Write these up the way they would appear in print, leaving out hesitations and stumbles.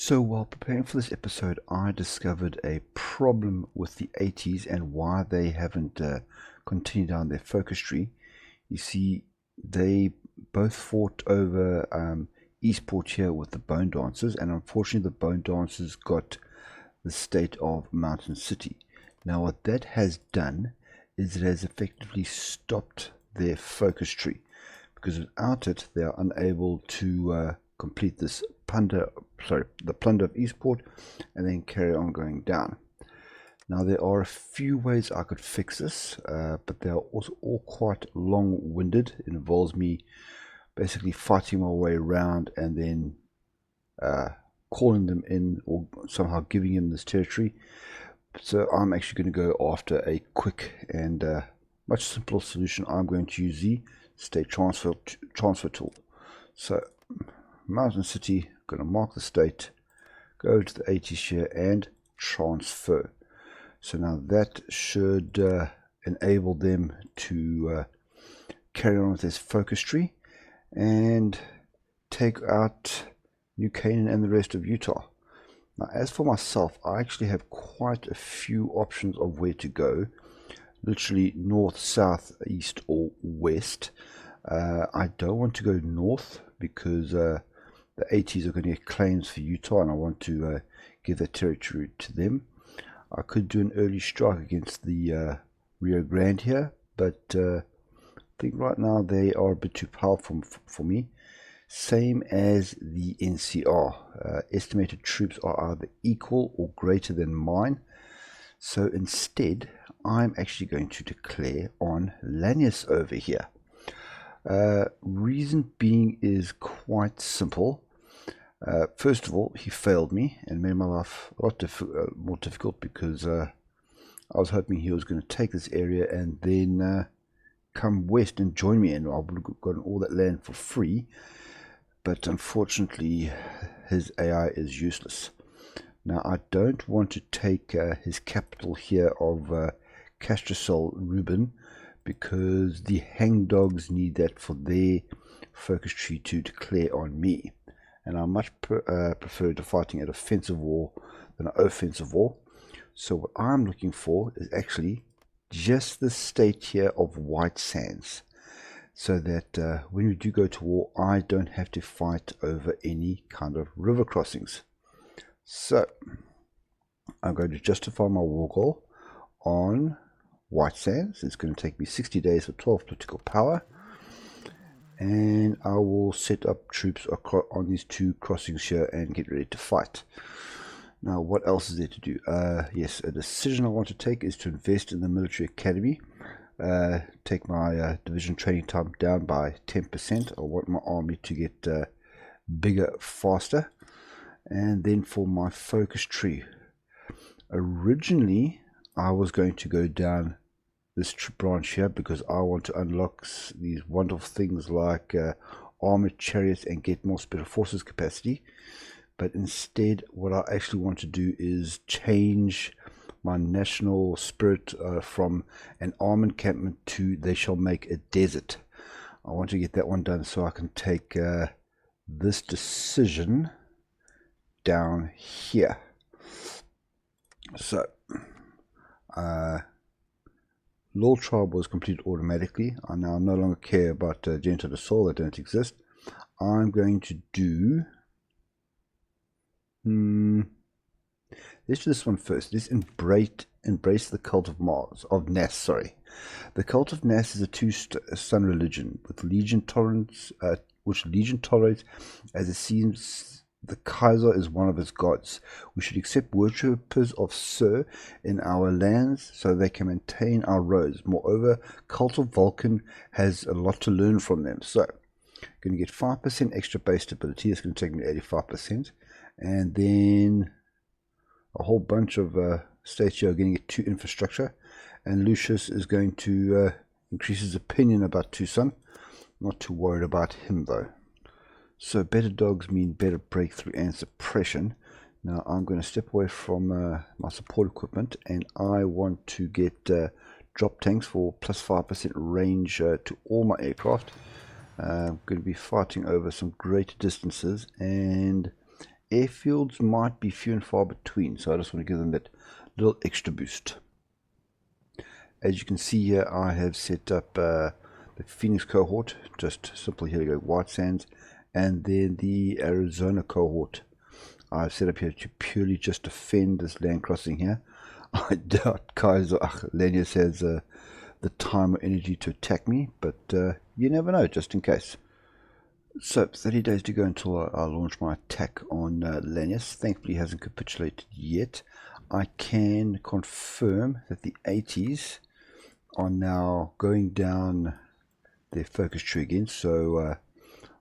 So while preparing for this episode, I discovered a problem with the 80s and why they haven't continued down their focus tree. You see, they both fought over Eastport here with the Bone Dancers, and unfortunately the Bone Dancers got the state of Mountain City. Now what that has done is it has effectively stopped their focus tree, because without it they are unable to complete this the plunder of Eastport and then carry on going down. Now there are a few ways I could fix this, but they are also all quite long-winded. It involves me basically fighting my way around and then calling them in or somehow giving them this territory. So I'm actually going to go after a quick and much simpler solution. I'm going to use the state transfer tool. So Mountain City, going to mark the state, go to the 80s here and transfer. So now that should enable them to carry on with this focus tree and take out New Canaan and the rest of Utah. Now as for myself, I actually have quite a few options of where to go, literally north, south, east or west. I don't want to go north because the 80s are going to get claims for Utah and I want to give that territory to them. I could do an early strike against the Rio Grande here, but I think right now they are a bit too powerful for me. Same as the NCR. Estimated troops are either equal or greater than mine. So instead, I'm actually going to declare on Lanius over here. Reason being is quite simple. First of all, he failed me and made my life a lot more difficult because I was hoping he was going to take this area and then come west and join me, and I would have gotten all that land for free. But unfortunately, his AI is useless. Now, I don't want to take his capital here of Castrosel Reuben, because the hangdogs need that for their focus tree to declare on me. And I much prefer to fighting an offensive war than an offensive war. So what I'm looking for is actually just the state here of White Sands, so that when we do go to war, I don't have to fight over any kind of river crossings. So I'm going to justify my war goal on White Sands. It's going to take me 60 days for 12 political power. And I will set up troops on these two crossings here and get ready to fight. Now, what else is there to do? Yes, a decision I want to take is to invest in the military academy. Take my division training time down by 10%. I want my army to get bigger faster. And then for my focus tree. Originally, I was going to go down this branch here because I want to unlock these wonderful things like armored chariots and get more special forces capacity. But instead, what I actually want to do is change my national spirit from an armed encampment to they shall make a desert. I want to get that one done so I can take this decision down here. So Law Tribe was completed automatically. I now no longer care about Gentle to Soul, that don't exist. I'm going to do let's do this one first. Let's embrace the cult of Mars, of Nas, sorry. The cult of Nas is a two-sun religion with Legion tolerance, which Legion tolerates, as it seems the Kaiser is one of its gods. We should accept worshippers of Sir in our lands so they can maintain our roads. Moreover, Cult of Vulcan has a lot to learn from them. So, going to get 5% extra base stability. It's going to take me to 85%. And then a whole bunch of states here are going to get 2 infrastructure. And Lucius is going to increase his opinion about Tucson. Not too worried about him though. So better dogs mean better breakthrough and suppression. Now I'm going to step away from my support equipment, and I want to get drop tanks for plus 5% range to all my aircraft. I'm going to be fighting over some great distances, and airfields might be few and far between, so I just want to give them that little extra boost. As you can see here, I have set up the Phoenix cohort, just simply here we go, White Sands, and then the Arizona cohort I've set up here to purely just defend this land crossing here. I doubt Lenius has the time or energy to attack me, but you never know, just in case. So 30 days to go until I launch my attack on Lenius. Thankfully he hasn't capitulated yet. I can confirm that the 80s are now going down their focus tree again, so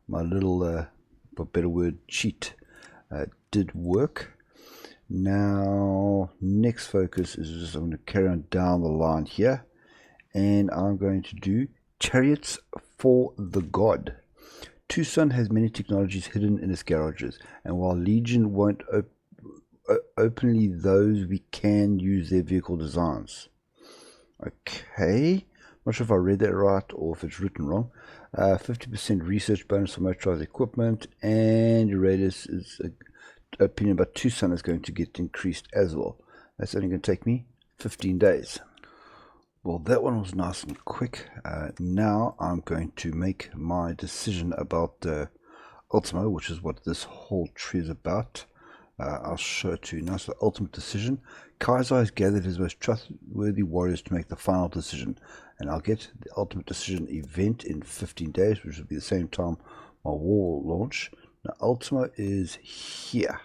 my little, for better word, cheat did work. Now next focus is just, I'm going to carry on down the line here, and I'm going to do Chariots for the God. Tucson has many technologies hidden in its garages, and while Legion won't openly those, we can use their vehicle designs. Okay, not sure if I read that right or if it's written wrong. 50% research bonus for motorized equipment, and your radius is opinion about Tucson is going to get increased as well. That's only going to take me 15 days. Well, that one was nice and quick. Now I'm going to make my decision about Ultimo, which is what this whole tree is about. I'll show it to you now. So the ultimate decision. Kaiser has gathered his most trustworthy warriors to make the final decision, and I'll get the ultimate decision event in 15 days, which will be the same time my war will launch. Now Ultimo is here.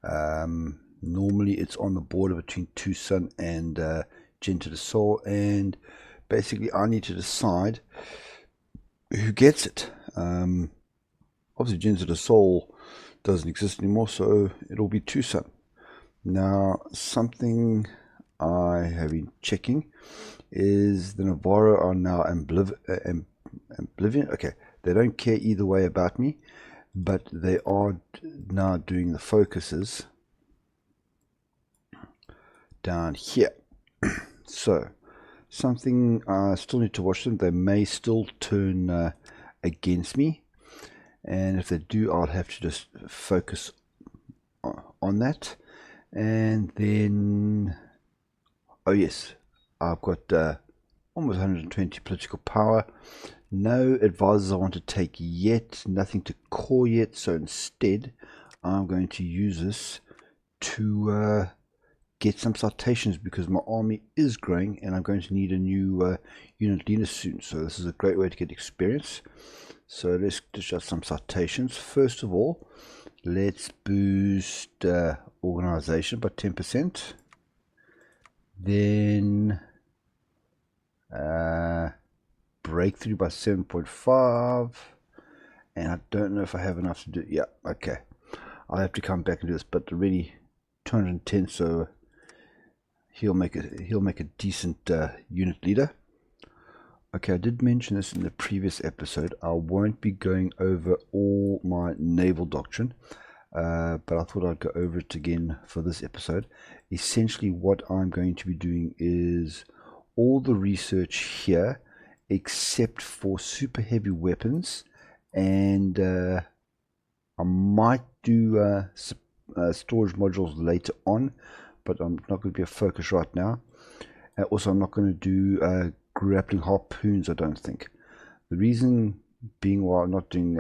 Normally it's on the border between Tucson and Genta de Sol, and basically I need to decide who gets it. Obviously Genta de Sol doesn't exist anymore, so it'll be Tucson. Now something I have been checking is the Navajo are now Oblivion. Okay, they don't care either way about me, but they are now doing the focuses down here. So something I still need to watch them. They may still turn against me, and if they do, I'll have to just focus on that. And then, oh yes, I've got almost 120 political power. No advisors I want to take yet, nothing to core yet, so instead I'm going to use this to get some citations, because my army is growing and I'm going to need a new unit leader soon. So this is a great way to get experience. So let's dish out some citations. First of all, let's boost organization by 10%. Then breakthrough by 7.5. And I don't know if I have enough to do. Yeah, okay. I'll have to come back and do this, but already 210, so he'll make a decent unit leader. Okay, I did mention this in the previous episode. I won't be going over all my naval doctrine, but I thought I'd go over it again for this episode. Essentially what I'm going to be doing is all the research here except for super heavy weapons, and I might do storage modules later on, but I'm not going to be a focus right now. Also, I'm not going to do grappling harpoons, I don't think. The reason being why I'm not doing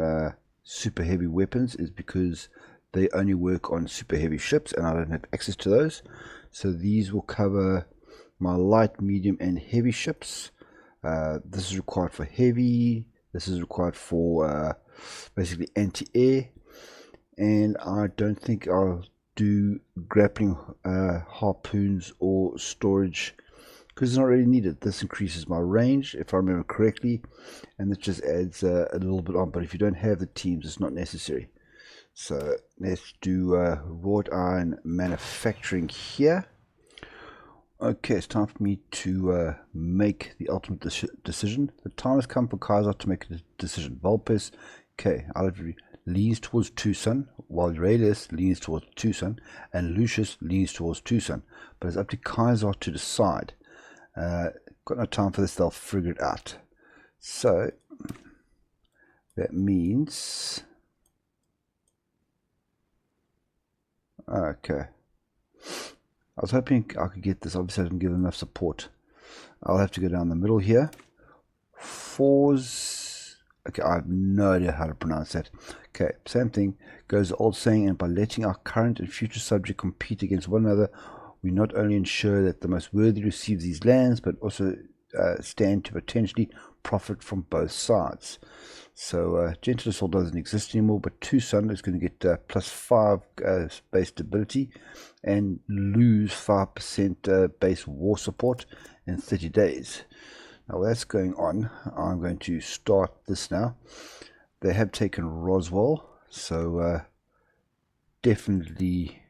super heavy weapons is because they only work on super heavy ships and I don't have access to those. So these will cover my light, medium and heavy ships. This is required for heavy, this is required for basically anti-air, and I don't think I'll do grappling harpoons or storage because it's not really needed. This increases my range if I remember correctly, and it just adds a little bit on, but if you don't have the teams it's not necessary. So let's do wrought iron manufacturing here. Okay, it's time for me to make the ultimate decision. The time has come for Kaiser to make a decision. Volpes, okay, leans towards Tucson, while Radius leans towards Tucson, and Lucius leans towards Tucson. But it's up to Kaiser to decide. Got no time for this, they'll figure it out. So, that means Okay. I was hoping I could get this. Obviously I didn't give enough support. I'll have to go down the middle here. Fours. Okay, I have no idea how to pronounce that. Okay, same thing. Goes the old saying, and by letting our current and future subject compete against one another, we not only ensure that the most worthy receives these lands, but also stand to potentially profit from both sides. So Gentle Assault doesn't exist anymore, but Tucson is going to get +5 base stability and lose 5% base war support in 30 days. Now while that's going on, I'm going to start this now. They have taken Roswell, so definitely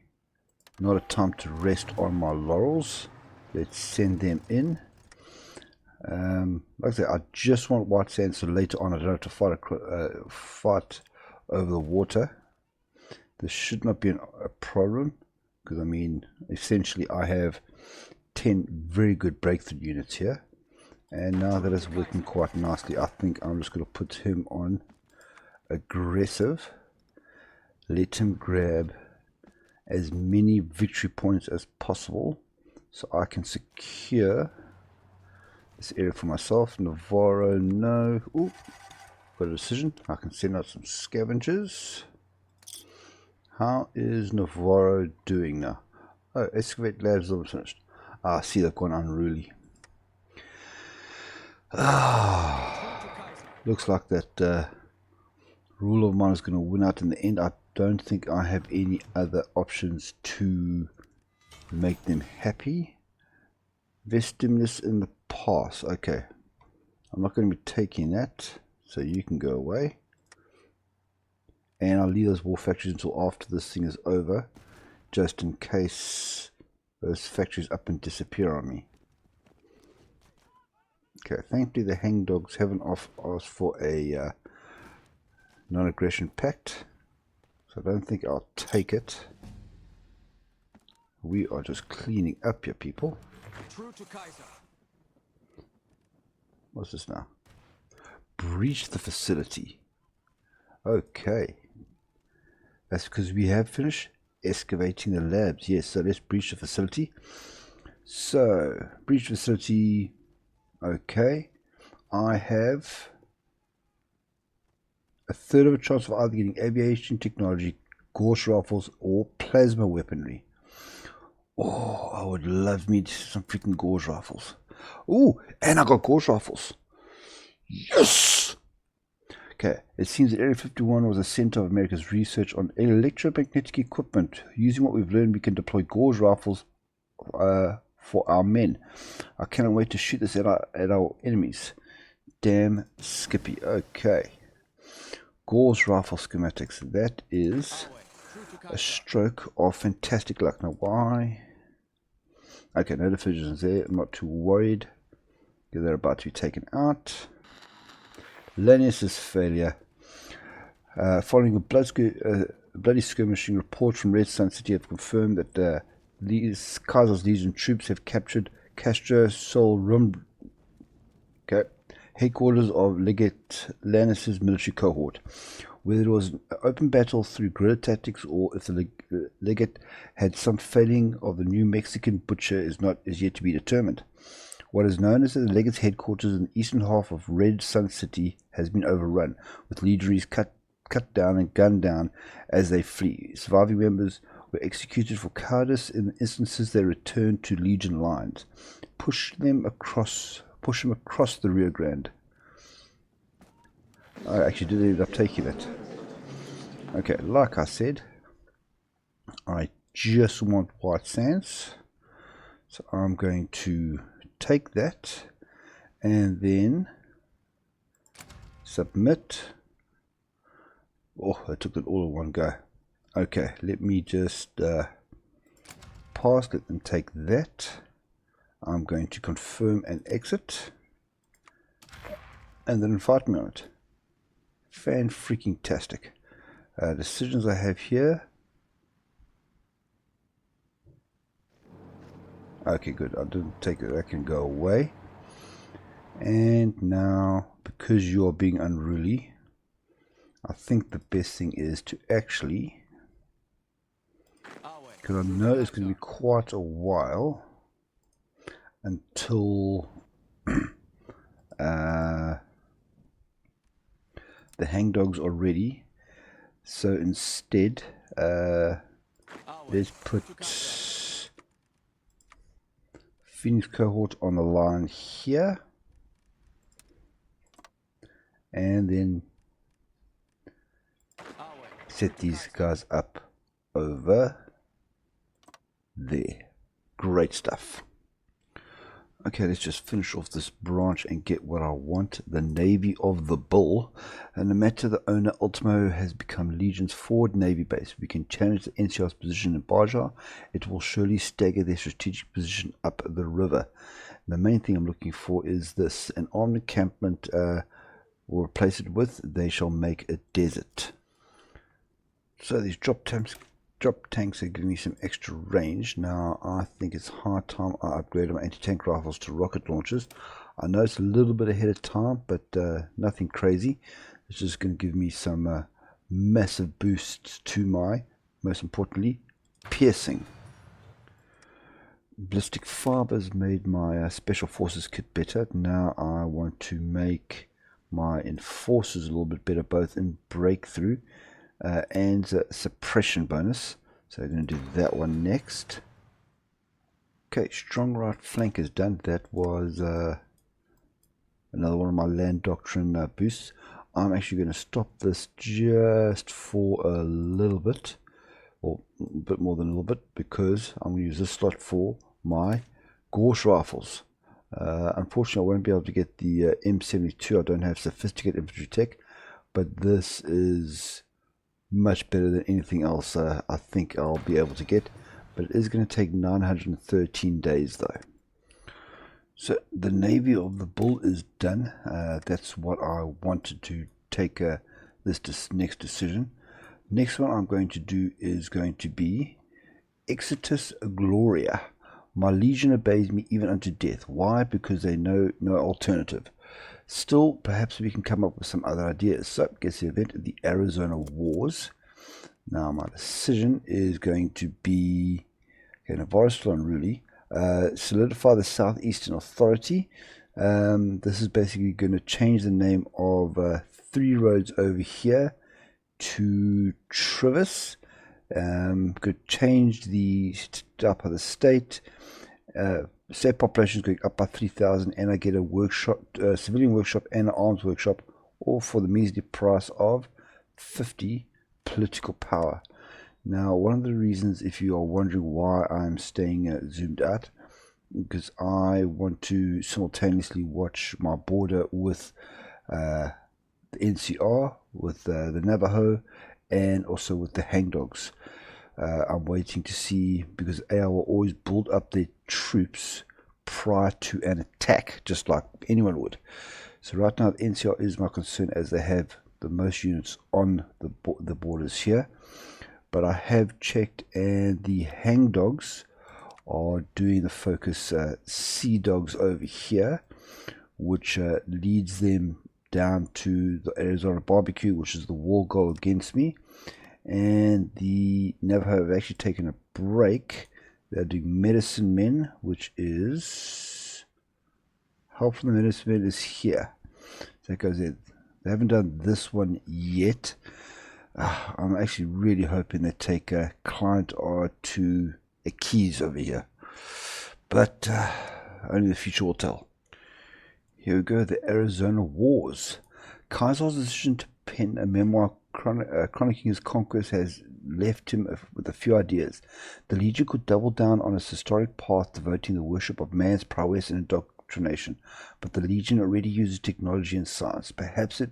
not a time to rest on my laurels. Let's send them in. Like I said, I just want white sand so later on I don't have to fight over the water. This should not be a problem, because I mean essentially I have 10 very good breakthrough units here, and now that is working quite nicely. I think I'm just going to put him on aggressive, let him grab as many victory points as possible so I can secure this area for myself. Navarro, no. Ooh, got a decision. I can send out some scavengers. How is Navarro doing now? Oh, excavate labs almost finished. Ah, see, they've gone unruly. Looks like that rule of mine is going to win out in the end. I don't think I have any other options to make them happy. Vestimulus in the pass. Okay, I'm not going to be taking that, so you can go away, and I'll leave those war factories until after this thing is over, just in case those factories up and disappear on me. Okay, thankfully the hangdogs haven't asked for a non-aggression pact, so I don't think I'll take it. We are just cleaning up here, people. True to Kaiser. What's this now? Breach the facility. Okay. That's because we have finished excavating the labs. Yes, so let's breach the facility. So, breach the facility. Okay. I have a third of a chance of either getting aviation technology, Gauss rifles, or plasma weaponry. Oh, I would love me some freaking Gauss rifles. Oh, and I got Gauss rifles. Yes! Okay, it seems that Area 51 was a center of America's research on electromagnetic equipment. Using what we've learned, we can deploy Gauss rifles for our men. I cannot wait to shoot this at our enemies. Damn Skippy. Okay. Gauss rifle schematics. That is a stroke of fantastic luck. Now, why? Okay, no divisions there. I'm not too worried. They're about to be taken out. Lannius' failure. Following a bloody skirmishing, reports from Red Sun City have confirmed that these Kaiser's Legion troops have captured Castro Sol Rum, headquarters of Legate Lannius' military cohort. Whether it was an open battle through guerrilla tactics or if the Legate had some failing of the New Mexican butcher is yet to be determined. What is known as the Legate's headquarters in the eastern half of Red Sun City has been overrun, with legionaries cut down and gunned down as they flee. Surviving members were executed for cowardice in instances they returned to Legion lines. Push them across the Rio Grande. I actually did end up taking it. Okay, like I said, I just want white sands, so I'm going to take that and then submit. Oh, I took it all in one go. Okay, let me just pass, let them take that. I'm going to confirm and exit, and then fight me on it. Fan-freaking-tastic. Decisions I have here. Okay, good. I didn't take it. That can go away. And now, because you are being unruly, I think the best thing is to actually Our way. because I know it's going to be quite a while until the hangdogs are ready. So instead, let's put Phoenix cohort on the line here, and then set these guys up over there. Great stuff. Okay, let's just finish off this branch and get what I want. The Navy of the Bull. And no matter the owner, Ultimo has become Legion's forward Navy base. We can challenge the NCR's position in Baja. It will surely stagger their strategic position up the river. And the main thing I'm looking for is this. An armed encampment will replace it with, they shall make a desert. So these drop tanks are giving me some extra range. Now I think it's high time I upgrade my anti-tank rifles to rocket launchers. I know it's a little bit ahead of time, but nothing crazy. It's just going to give me some massive boosts to my, most importantly, piercing. Ballistic fibers made my special forces kit better. Now I want to make my enforcers a little bit better, both in breakthrough and suppression bonus. So I'm going to do that one next. Okay, strong right flank is done. That was another one of my land doctrine boosts. I'm actually going to stop this just for a little bit, or a bit more than a little bit, because I'm going to use this slot for my Gorse rifles. Unfortunately, I won't be able to get the M72. I don't have sophisticated infantry tech, but this is much better than anything else I think I'll be able to get. But it is going to take 913 days though. So the Navy of the Bull is done. That's what I wanted to take this next decision. Next one I'm going to do is going to be Exitus Gloria. My Legion obeys me even unto death. Why? Because they know no alternative. Still, perhaps we can come up with some other ideas. So, guess the event, the Arizona Wars. Now, my decision is going to be, okay, Navarro still unruly. Solidify the Southeastern Authority. This is basically going to change the name of 3 roads over here to Trivis. Could change the up of the state. State population is going up by 3,000, and I get a workshop, civilian workshop, and an arms workshop, all for the measly price of 50 political power. Now, one of the reasons, if you are wondering why I'm staying zoomed out, because I want to simultaneously watch my border with the NCR, with the Navajo, and also with the hangdogs. I'm waiting to see, because AI will always build up their troops prior to an attack, just like anyone would. So right now the NCR is my concern, as they have the most units on the borders here. But I have checked, and the hangdogs are doing the focus sea dogs over here, which leads them down to the Arizona barbecue, which is the wall goal against me. And the Navajo have actually taken a break. They're doing medicine men, which is help from the medicine men is here. So that goes in. They haven't done this one yet. I'm actually really hoping they take a client or two keys over here, but only the future will tell. Here we go, the Arizona Wars. Kaiser's decision to pen a memoir chronicling his conquest has left him with a few ideas. The Legion could double down on its historic path, devoting the worship of man's prowess and indoctrination, but the Legion already uses technology and science. Perhaps it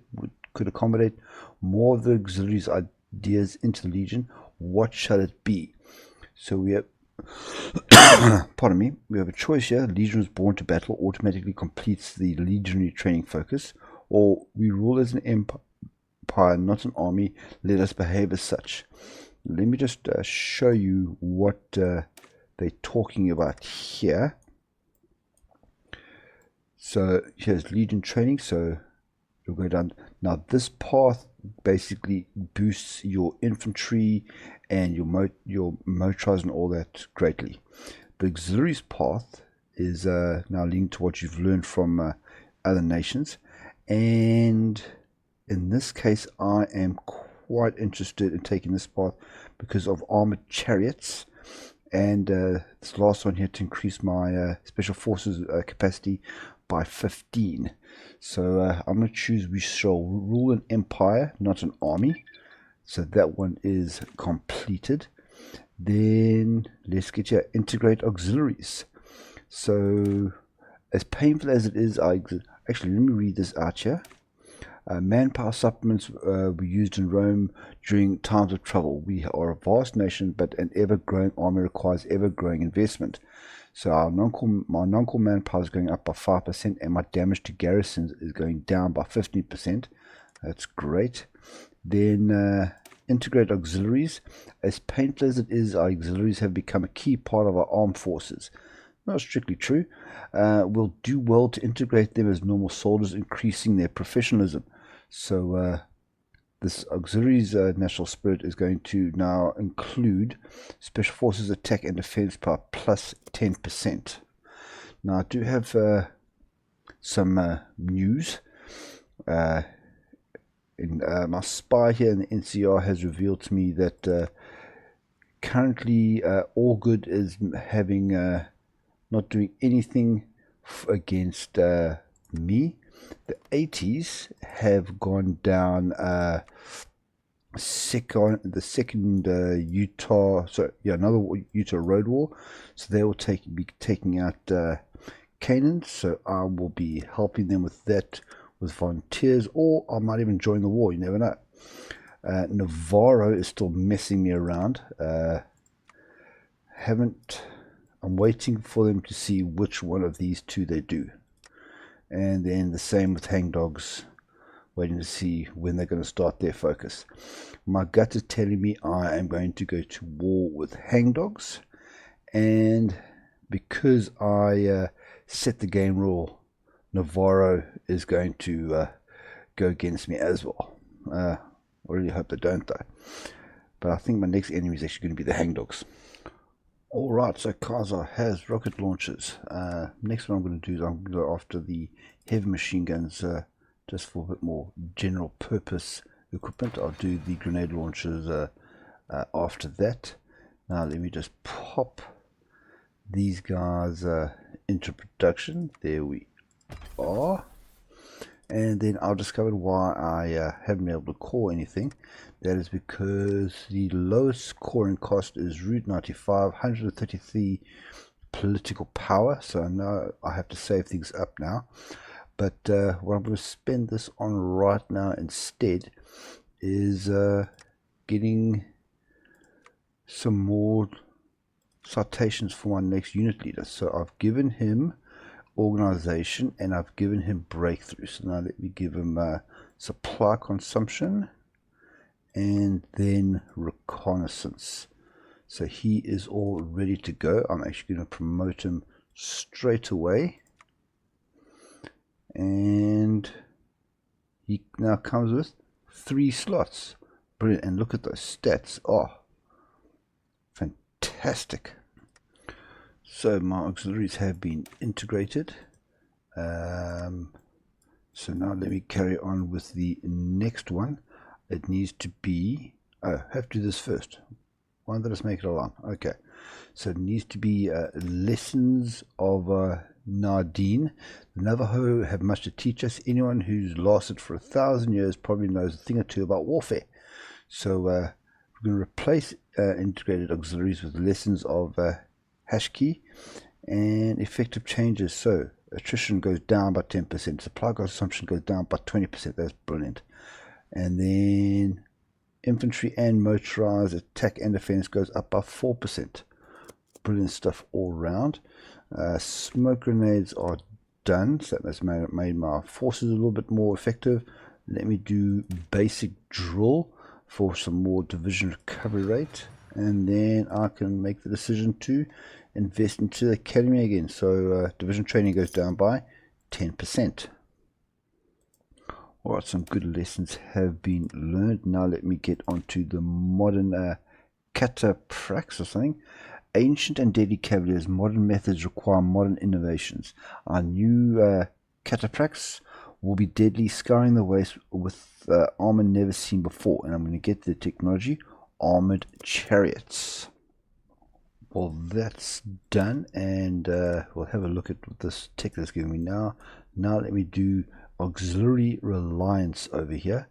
could accommodate more of the auxiliaries' ideas into the Legion. What shall it be? So we have pardon me, we have a choice here. Legion was born to battle, automatically completes the legionary training focus, or we rule as an empire, not an army, let us behave as such. Let me just show you what they're talking about here. So here's Legion training, so we'll go down. Now this path basically boosts your infantry and your motorized and all that greatly. The auxiliaries path is now linked to what you've learned from other nations, and in this case I am quite interested in taking this path because of armored chariots, and this last one here to increase my special forces capacity by 15. So I'm going to choose we shall rule an empire, not an army. So that one is completed. Then let's get your integrate auxiliaries. So as painful as it is, actually let me read this out here. Manpower supplements were used in Rome during times of trouble. We are a vast nation, but an ever-growing army requires ever-growing investment. So my non-core manpower is going up by 5%, and my damage to garrisons is going down by 15%. That's great. Then integrate auxiliaries. As painful as it is, our auxiliaries have become a key part of our armed forces. Not strictly true. We'll do well to integrate them as normal soldiers, increasing their professionalism. So this auxiliaries national spirit is going to now include special forces attack and defense power plus 10%. Now I do have some news. My spy here in the NCR has revealed to me that currently All Good is having not doing anything against me. The 80s have gone down the second Utah, another Utah road war. So they will be taking out Canaan. So I will be helping them with that with volunteers, or I might even join the war. You never know. Navajo is still messing me around. I'm waiting for them to see which one of these two they do. And then the same with hangdogs, waiting to see when they're going to start their focus. My gut is telling me I am going to go to war with hangdogs, and because I set the game rule, Navarro is going to go against me as well. I really hope they don't though. But I think my next enemy is actually going to be the hangdogs. Alright, so Kaza has rocket launchers. Next one I'm going to do is I'm going to go after the heavy machine guns just for a bit more general purpose equipment. I'll do the grenade launchers after that. Now let me just pop these guys into production. There we are. And then I'll discover why I haven't been able to core anything. That is because the lowest coring cost is Route 95, 133 political power. So I know I have to save things up now. But what I'm going to spend this on right now instead is getting some more citations for my next unit leader. So I've given him organization and I've given him breakthrough. So now let me give him supply consumption and then reconnaissance. So he is all ready to go. I'm actually going to promote him straight away, and he now comes with 3 slots. Brilliant. And look at those stats. Oh, fantastic. So my auxiliaries have been integrated. So now let me carry on with the next one. It needs to be, I have to do this first. Why don't I just make it along? Okay. So it needs to be lessons of Nardine. The Navajo have much to teach us. Anyone who's lasted for 1,000 years probably knows a thing or two about warfare. So we're going to replace integrated auxiliaries with lessons of hash key and effective changes. So attrition goes down by 10%, supply consumption goes down by 20%. That's brilliant. And then infantry and motorized attack and defense goes up by 4%. Brilliant stuff all round. Smoke grenades are done, so that's made my forces a little bit more effective. Let me do basic drill for some more division recovery rate, and then I can make the decision to invest into the academy again. So division training goes down by 10%. Alright, some good lessons have been learned. Now let me get onto the modern cataprax or something. Ancient and deadly cavaliers, modern methods require modern innovations. Our new cataprax will be deadly, scouring the waste with armor never seen before. And I'm going to get the technology, armored chariots. Well, that's done, and we'll have a look at what this tech that's giving me now. Now let me do auxiliary reliance over here.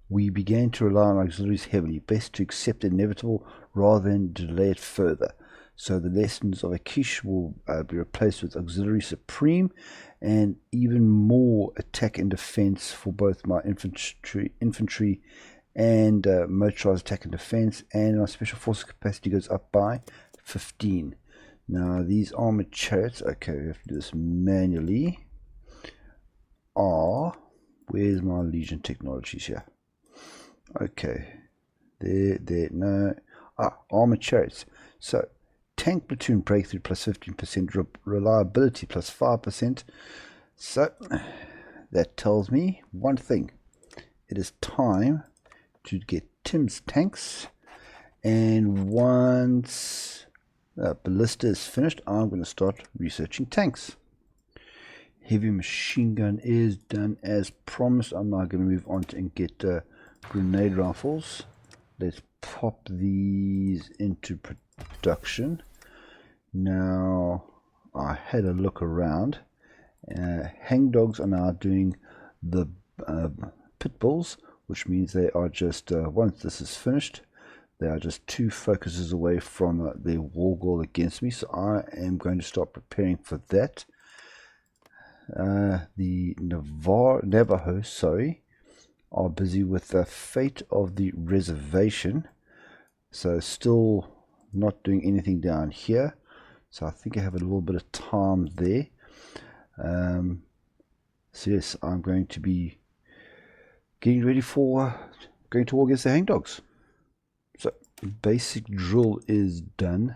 We began to rely on auxiliaries heavily. Best to accept the inevitable rather than delay it further. So the lessons of Akish will be replaced with auxiliary supreme, and even more attack and defense for both my infantry and motorized attack and defense, and our special forces capacity goes up by 15. Now these armored chariots, okay, we have to do this manually, are, where's my Legion technologies here? Okay, no, armored chariots. So tank platoon breakthrough plus 15%, reliability plus 5%. So that tells me one thing: it is time to get Tim's tanks, and once ballista is finished, I'm going to start researching tanks. Heavy machine gun is done as promised. I'm now going to move on and get grenade rifles. Let's pop these into production. Now I had a look around. Hangdogs are now doing the pit bulls, which means they are just, once this is finished, they are just 2 focuses away from their war goal against me. So I am going to start preparing for that. The Navajo, are busy with the fate of the reservation, so still not doing anything down here. So I think I have a little bit of time there. So yes, I'm going to be getting ready for going to war against the hangdogs. So basic drill is done.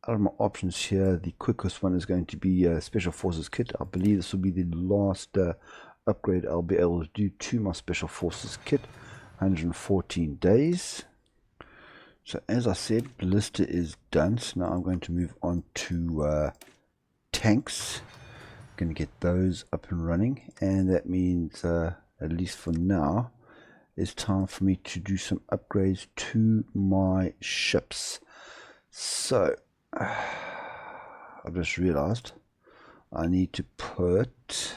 Out of my options here, the quickest one is going to be Special Forces kit. I believe this will be the last upgrade I'll be able to do to my Special Forces kit. 114 days. So as I said, ballista is done. So now I'm going to move on to tanks. I'm going to get those up and running, and that means at least for now it's time for me to do some upgrades to my ships. So I've just realized I need to put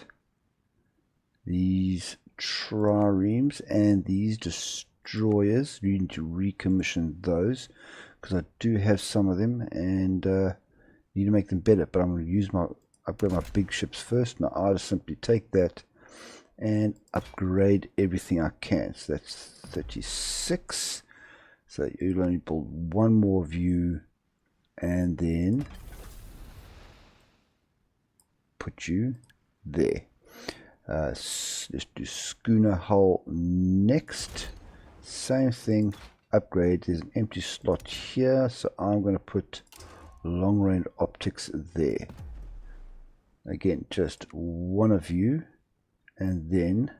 these triremes and these destroyers. You need to recommission those because I do have some of them and need to make them better. But I'm going to use upgrade my big ships first. Now I'll just simply take that and upgrade everything I can. So that's 36. So you'll only build one more view, and then put you there. Let's do schooner hull next. Same thing, upgrade. There's an empty slot here, so I'm going to put long range optics there. Again, just one of you, and then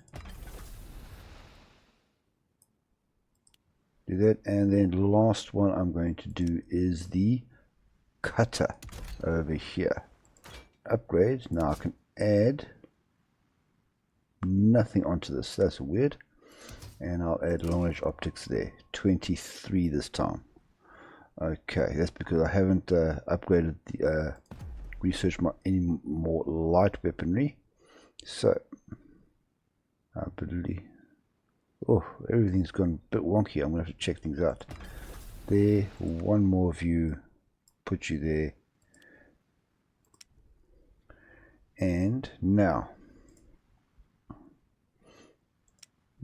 do that. And then the last one I'm going to do is the cutter over here. Upgrade. Now I can add nothing onto this. That's weird. And I'll add long range optics there. 23 this time. Okay, that's because I haven't upgraded the research any more light weaponry. So I believe, oh, everything's gone a bit wonky. I'm gonna have to check things out. There, one more view, put you there. And now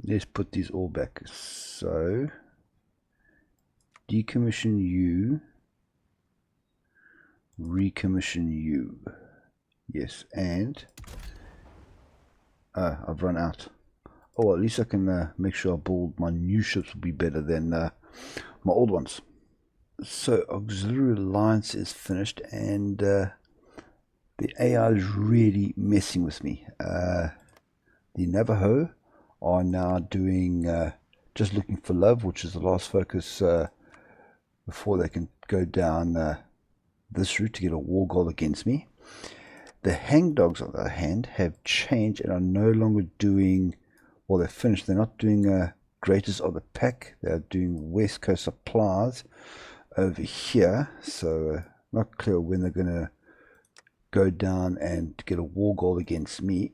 let's put these all back. So decommission you, recommission you. Yes, and I've run out. Oh, well, at least I can make sure I build my new ships will be better than my old ones. So auxiliary alliance is finished, and the AI is really messing with me. The Navajo are now doing just looking for love, which is the last focus before they can go down this route to get a war goal against me. The hangdogs, on the other hand, have changed and are no longer doing, well, they're finished. They're not doing greatest of the pack. They're doing West Coast supplies over here. So not clear when they're going to go down and get a war goal against me.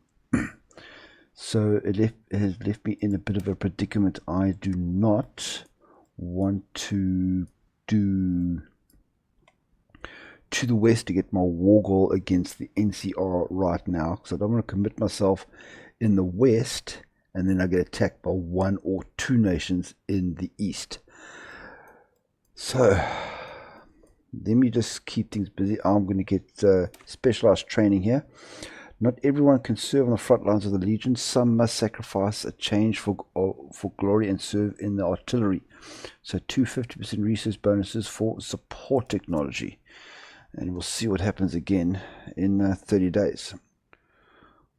So it has left me in a bit of a predicament. I do not want to do to the west to get my war goal against the NCR right now, because I don't want to commit myself in the west and then I get attacked by one or two nations in the east. So let me just keep things busy. I'm going to get specialized training here. Not everyone can serve on the front lines of the Legion. Some must sacrifice a change for glory and serve in the artillery. So 250% research bonuses for support technology. And we'll see what happens again in 30 days.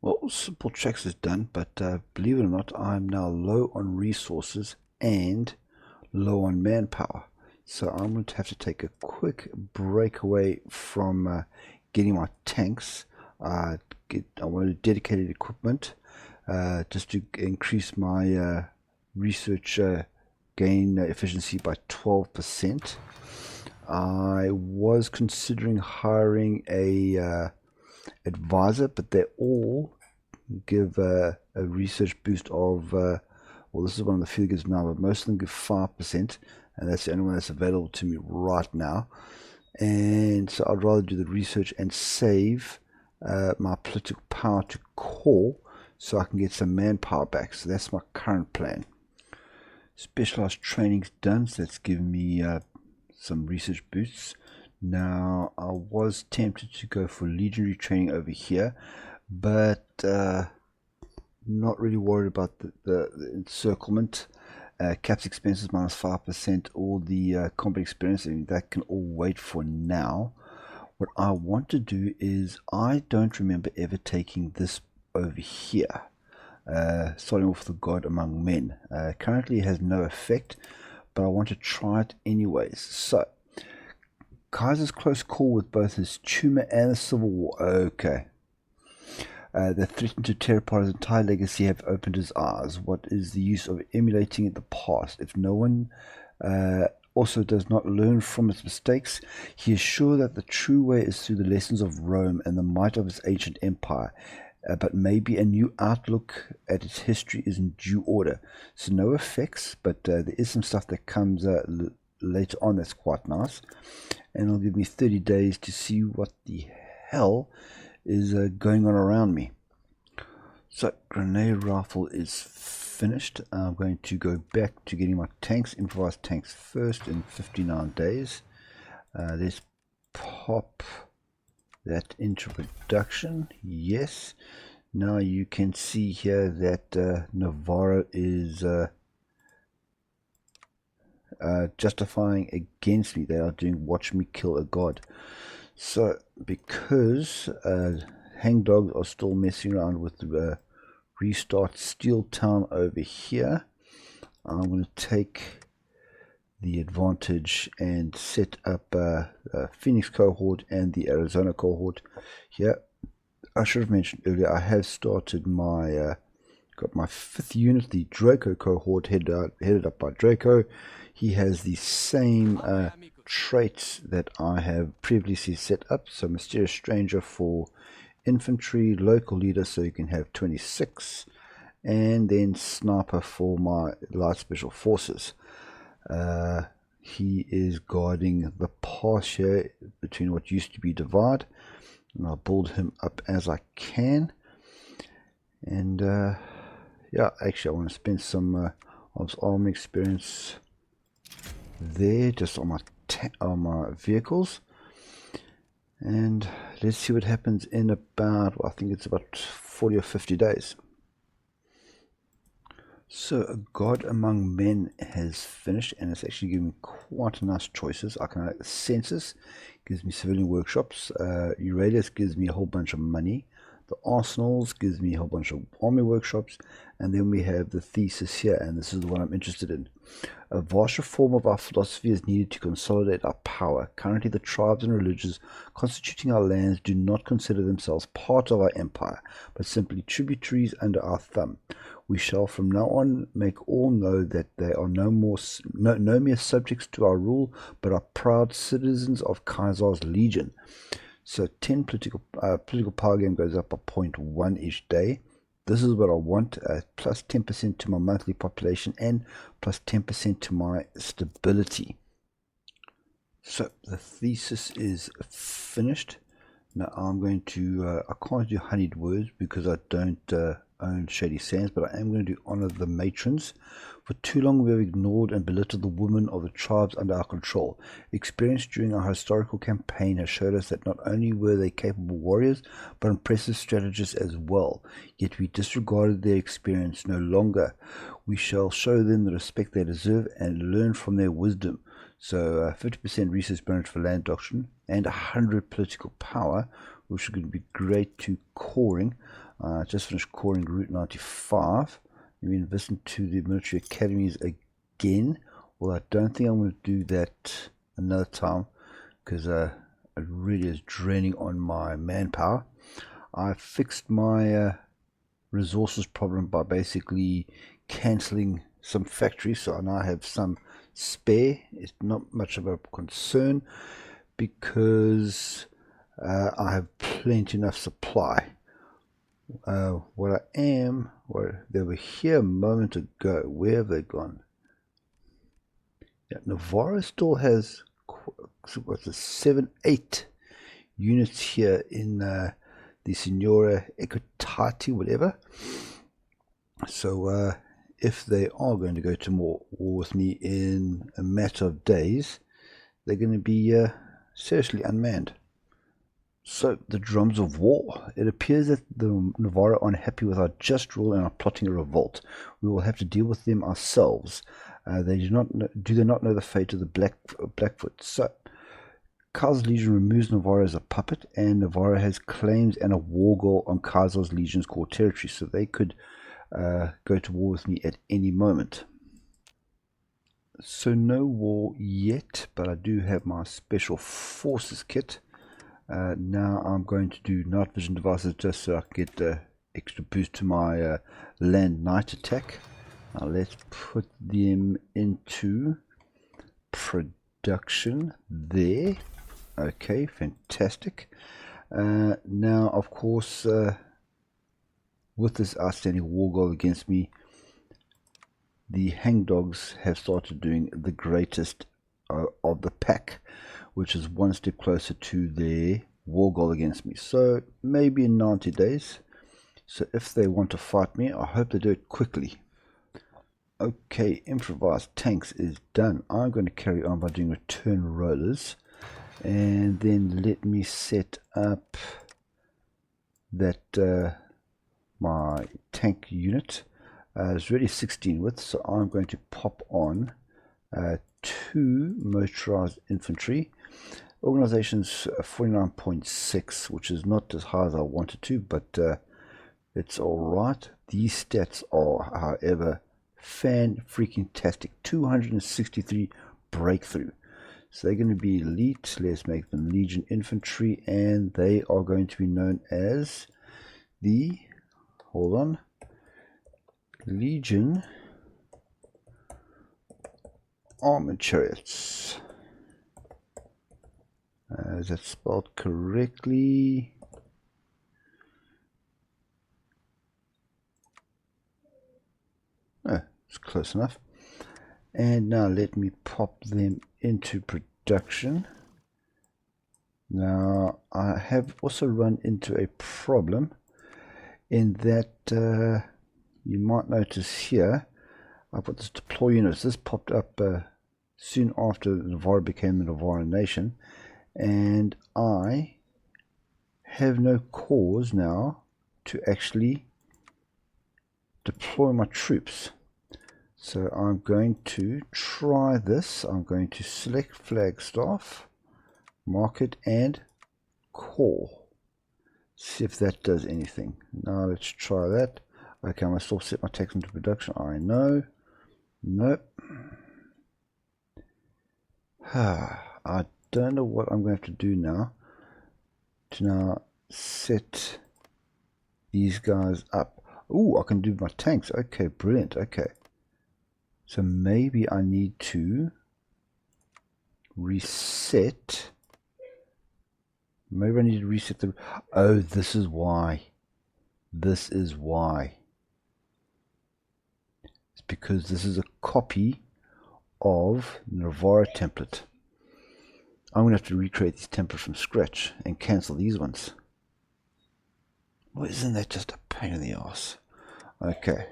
Well, simple tracks is done, but believe it or not, I'm now low on resources and low on manpower. So I'm going to have to take a quick break away from getting my tanks. I wanted dedicated equipment just to increase my research gain efficiency by 12%. I was considering hiring a advisor, but they all give a research boost of well, this is one of the few gives now, but most of them give 5%, and that's the only one that's available to me right now. And so I'd rather do the research and save my political power to core so I can get some manpower back. So that's my current plan. Specialized training's done, so that's given me some research boosts. Now I was tempted to go for legionary training over here, but not really worried about the encirclement. Caps expenses minus 5%, all the combat experience, and that can all wait for now. What I want to do is, I don't remember ever taking this over here, starting off with the God Among Men. Currently it has no effect, but I want to try it anyways. So, Kaiser's close call with both his tumor and the Civil War. Okay. That threatened to tear apart his entire legacy have opened his eyes. What is the use of emulating the past if no one also does not learn from its mistakes? He is sure that the true way is through the lessons of Rome and the might of its ancient empire. But maybe a new outlook at its history is in due order. So no effects, but there is some stuff that comes later on that's quite nice. And it'll give me 30 days to see what the hell is going on around me. So grenade rifle is finished. I'm going to go back to getting my tanks, improvised tanks first in 59 days. Let's pop that into production. Yes. Now you can see here that Navajo is justifying against me. They are doing watch me kill a god. So because hangdogs are still messing around with the restart Steel Town over here, I'm going to take the advantage and set up Phoenix cohort and the Arizona cohort here. I should have mentioned earlier, I have started my got my 5th unit, the Draco cohort, headed up by Draco. He has the same traits that I have previously set up. So Mysterious Stranger for infantry, local leader, so you can have 26, and then Sniper for my light special forces. He is guarding the pass here between what used to be Divide, and I'll build him up as I can. And yeah, actually I want to spend some of his army experience there just on my vehicles, and let's see what happens in about, well, I think it's about 40 or 50 days. So a God Among Men has finished, and it's actually giving me quite nice choices. I can like the census, gives me civilian workshops. Euralius gives me a whole bunch of money. The arsenals gives me a whole bunch of army workshops, and then we have the thesis here, and this is the one I'm interested in. A vast reform of our philosophy is needed to consolidate our power. Currently, the tribes and religions constituting our lands do not consider themselves part of our empire, but simply tributaries under our thumb. We shall from now on make all know that they are no mere subjects to our rule, but are proud citizens of Kaiser's legion. So 10 political power gain goes up by 0.1 each day. This is what I want, plus 10% to my monthly population and plus 10% to my stability. So the thesis is finished. Now I'm going to, I can't do honeyed words because I don't own Shady Sands, but I am going to honor the matrons. For too long we have ignored and belittled the women of the tribes under our control. Experience during our historical campaign has showed us that not only were they capable warriors, but impressive strategists as well. Yet we disregarded their experience. No longer. We shall show them the respect they deserve and learn from their wisdom. So 50% research bonus for land doctrine and 100 political power, which is going to be great to coring. Just finished coring Route 95. We invest into the military academies again. Well, I don't think I'm going to do that another time because it really is draining on my manpower. I fixed my resources problem by basically cancelling some factories, so I now have some spare. It's not much of a concern because I have plenty enough supply. Well, they were here a moment ago. Where have they gone? Yeah, Navarro still has what's it, 7-8 units here in the Senora Ecotati, whatever. So if they are going to go to war with me in a matter of days, they're going to be seriously unmanned. So, the drums of war. It appears that the Navarro are unhappy with our just rule and are plotting a revolt. We will have to deal with them ourselves. They do they not know the fate of the Blackfoot? So, Kaiser's Legion removes Navarro as a puppet, and Navarro has claims and a war goal on Kaiser's Legion's core territory, so they could go to war with me at any moment. So, no war yet, but I do have my Special Forces kit. Now I'm going to do night vision devices just so I can get extra boost to my land night attack. Now let's put them into production there. Okay, fantastic. Now of course with this outstanding war goal against me, the hangdogs have started doing the greatest of the pack, which is one step closer to their war goal against me. So maybe in 90 days. So if they want to fight me, I hope they do it quickly. Okay, improvised tanks is done. I'm going to carry on by doing return rollers. And then let me set up that my tank unit. It's already 16 width, so I'm going to pop on 2 motorized infantry. Organization's 49.6, which is not as high as I wanted to, but it's alright. These stats are, however, fan-freaking-tastic. 263 breakthrough. So they're going to be elite. Let's make them Legion Infantry, and they are going to be known as the, hold on, Legion Armored Chariots. Is that spelled correctly? Oh, it's close enough. And now let me pop them into production. Now I have also run into a problem in that you might notice here I've got this deploy units. This popped up soon after Navarro became the Navarro nation, and I have no cause now to actually deploy my troops. So I'm going to try this. I'm going to select Flagstaff, mark it, and call. See if that does anything. Now let's try that. Okay, I must still set my text into production. I know. Nope. I don't know what I'm going to have to do now to now set these guys up. Oh, I can do my tanks. Okay, brilliant. Okay. So maybe I need to reset. Maybe I need to reset the... Oh, this is why. This is why. It's because this is a copy of the Navajo template. I'm going to have to recreate these templates from scratch and cancel these ones. Well, isn't that just a pain in the ass? Okay,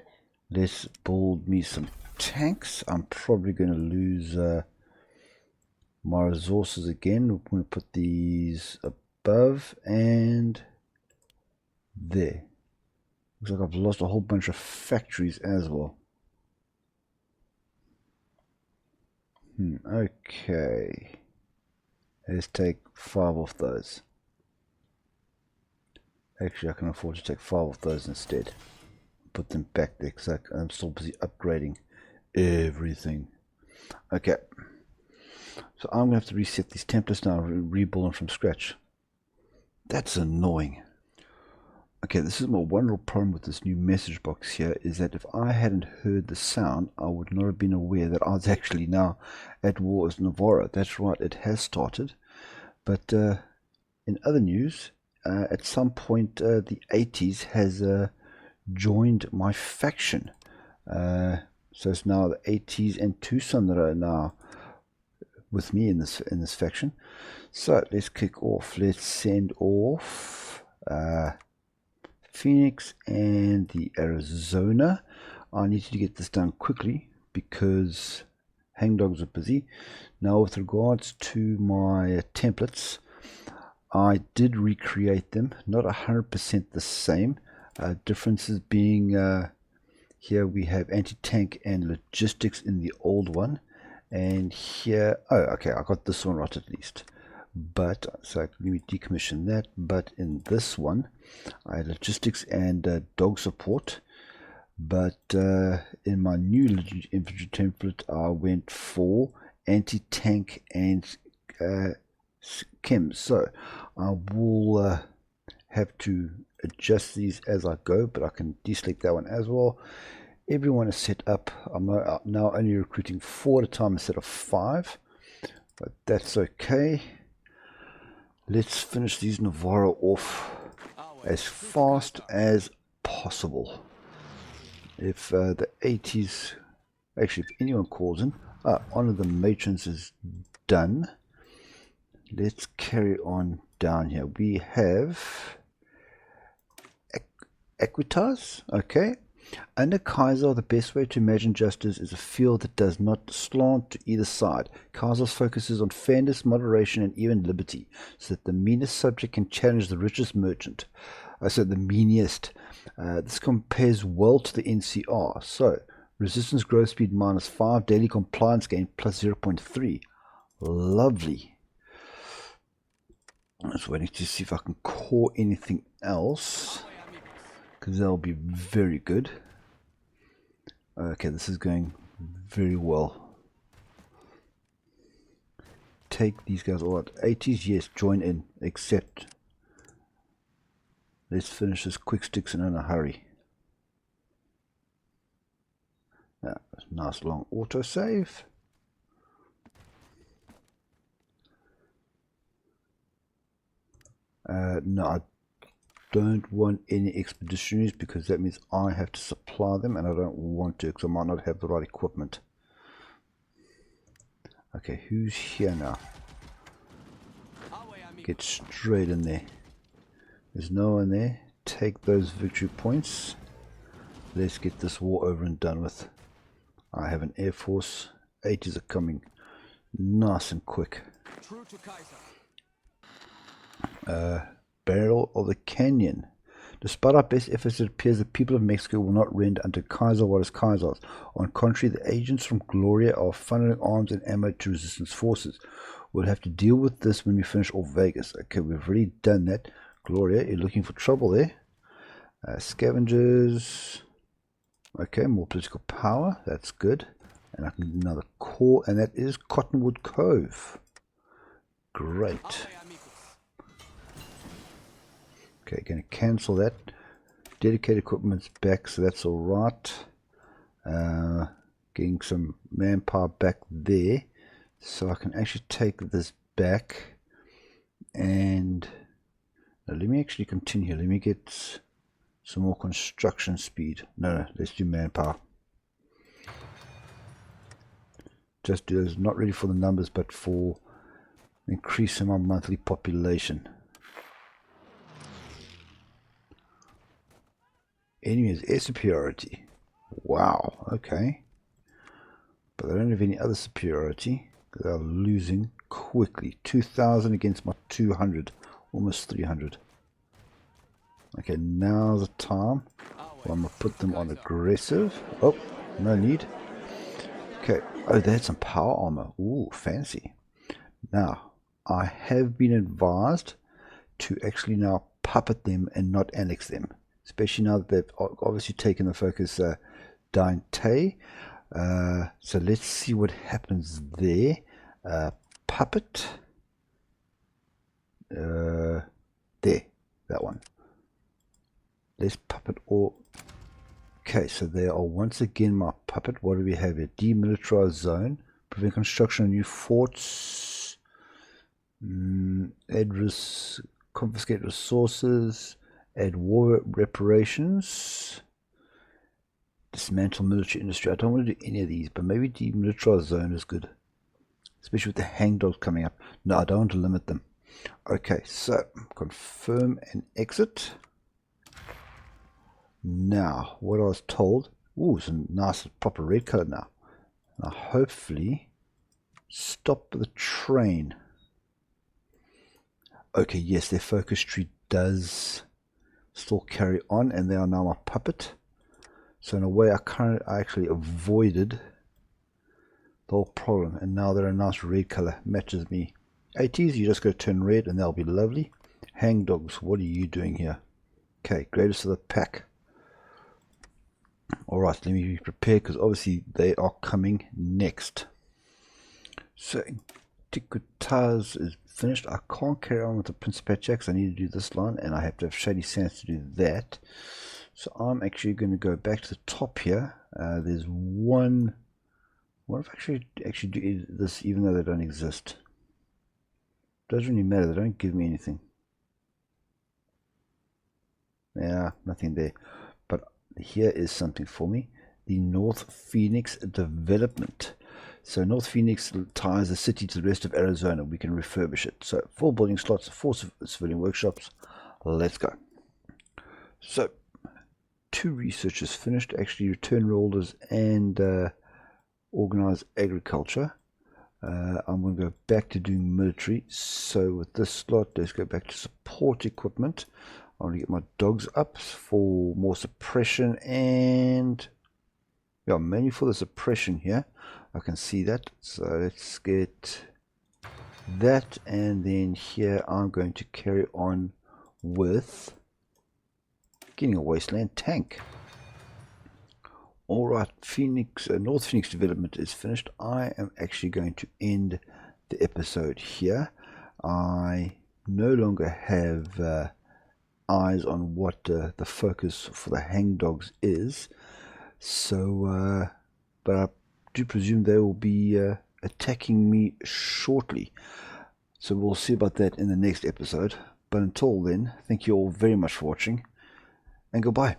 let's build me some tanks. I'm probably going to lose my resources again. We're going to put these above and there. Looks like I've lost a whole bunch of factories as well. Okay. Let's take 5 of those. Actually, I can afford to take 5 of those instead. Put them back there because I'm still busy upgrading everything. Okay. So I'm going to have to reset these templates now and rebuild them from scratch. That's annoying. Okay, this is my one little problem with this new message box here, is that if I hadn't heard the sound, I would not have been aware that I was actually now at war with Navajo. That's right, it has started. But in other news, at some point the 80s has joined my faction. So it's now the 80s and Tucson that are now with me in this faction. So let's kick off. Let's send off Phoenix and the Arizona. I need to get this done quickly because hangdogs are busy. Now with regards to my templates, I did recreate them, not 100% the same. Differences being here we have anti-tank and logistics in the old one, and here, oh okay, I got this one right at least. But so let me decommission that. But in this one I had logistics and dog support, but in my new infantry template I went for anti-tank and chems. So I will have to adjust these as I go, but I can deselect that one as well. Everyone is set up. I'm now only recruiting 4 at a time instead of 5, but that's okay. Let's finish these Navajo off as fast as possible. If the 80s, actually if anyone calls in, one of the matrons is done. Let's carry on down here. We have Equitas, okay. Under Kaiser, the best way to imagine justice is a field that does not slant to either side. Kaiser focuses on fairness, moderation, and even liberty, so that the meanest subject can challenge the richest merchant. So the meanest. This compares well to the NCR. So, resistance growth speed -5, daily compliance gain +0.3. Lovely. I'm just waiting to see if I can core anything else, because that'll be very good. Okay, this is going very well. Take these guys all out. 80s, yes, join in, except let's finish this quick sticks and in a hurry. Nice long autosave. No, I don't want any expeditionaries because that means I have to supply them, and I don't want to because I might not have the right equipment. Okay, who's here now? Get straight in there. There's no one there. Take those victory points. Let's get this war over and done with. I have an air force. 80s are coming nice and quick. True to Kaiser. Barrel of the Canyon. Despite our best efforts, it appears the people of Mexico will not render unto Kaiser what is Kaiser's. On contrary, the agents from Gloria are funneling arms and ammo to resistance forces. We'll have to deal with this when we finish off Vegas. Okay, we've already done that. Gloria, you're looking for trouble there. Scavengers. Okay, more political power. That's good. And I can do another core, and that is Cottonwood Cove. Great. Okay, going to cancel that. Dedicated equipment's back, so that's all right. Getting some manpower back there, so I can actually take this back. And now let me actually continue. Let me get some more construction speed. No, let's do manpower. Just do this, not really for the numbers, but for increasing my monthly population. Enemy has air superiority. Wow, okay. But they don't have any other superiority. They are losing quickly. 2,000 against my 200. Almost 300. Okay, now's the time. Well, I'm going to put them on aggressive. Oh, no need. Okay. Oh, they had some power armor. Ooh, fancy. Now, I have been advised to actually now puppet them and not annex them. Especially now that they've obviously taken the focus Dante. So let's see what happens there. Puppet. There. That one. Let's puppet all. Okay, so they are once again my puppet. What do we have here? Demilitarized zone. Prevent construction of new forts. Confiscate resources. Add war reparations. Dismantle military industry. I don't want to do any of these, but maybe demilitarized zone is good. Especially with the hangdogs coming up. No, I don't want to limit them. Okay, so confirm and exit. Now, what I was told. Ooh, it's a nice proper red color now. Now, hopefully, stop the train. Okay, yes, their focus tree does still carry on, and they are now my puppet. So in a way, I actually avoided the whole problem, and now they're a nice red color, matches me. 80s, you just go turn red, and they'll be lovely. Hangdogs, what are you doing here? Okay, greatest of the pack. All right, let me be prepared because obviously they are coming next. So Antiquitas is finished. I can't carry on with the Principate checks. I need to do this line, and I have to have Shady Sands to do that. So I'm actually going to go back to the top here. There's one. What if I actually do this even though they don't exist? Doesn't really matter. They don't give me anything. Yeah, nothing there. But here is something for me. The North Phoenix development. So North Phoenix ties the city to the rest of Arizona. We can refurbish it. So 4 building slots, 4 civilian workshops. Let's go. So 2 researchers finished. Actually, return holders and organize agriculture. I'm going to go back to doing military. So with this slot, let's go back to support equipment. I want to get my dogs up for more suppression and yeah, mainly for the suppression here. I can see that. So let's get that, and then here I'm going to carry on with getting a wasteland tank. Alright, North Phoenix development is finished. I am actually going to end the episode here. I no longer have eyes on what the focus for the hangdogs is. So, but I do presume they will be attacking me shortly. So we'll see about that in the next episode. But until then, thank you all very much for watching, and goodbye.